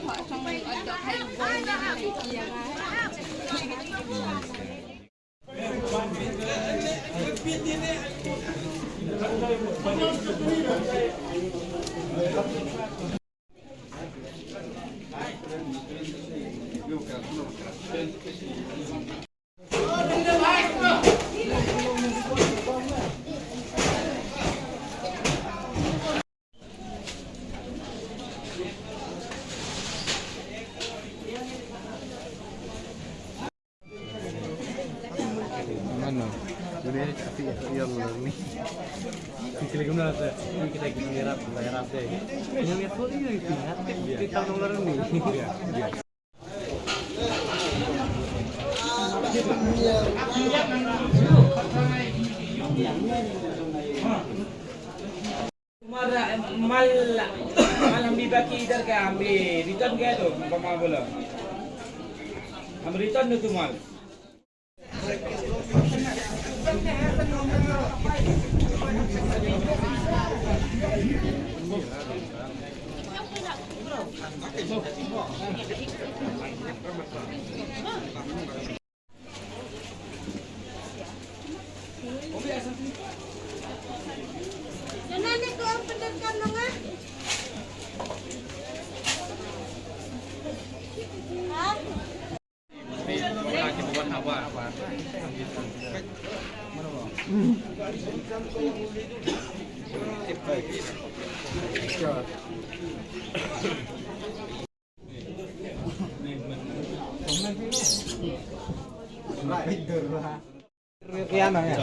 họ trong ở chợ hay vui này kia Ano? Dunia kasi yalla ni. Sila ko na sa kita hirap deh. Yang lihat tuh ini lihat kita nomor ni. Iya. mal हम बाकी इधर क्या हम भी रिटर्न गए तो पापा बोला हम रिटर्न नहीं तुम्हारे Nenek ko ang pendekan mga. Ha? Lagi buat apa? Riano ya.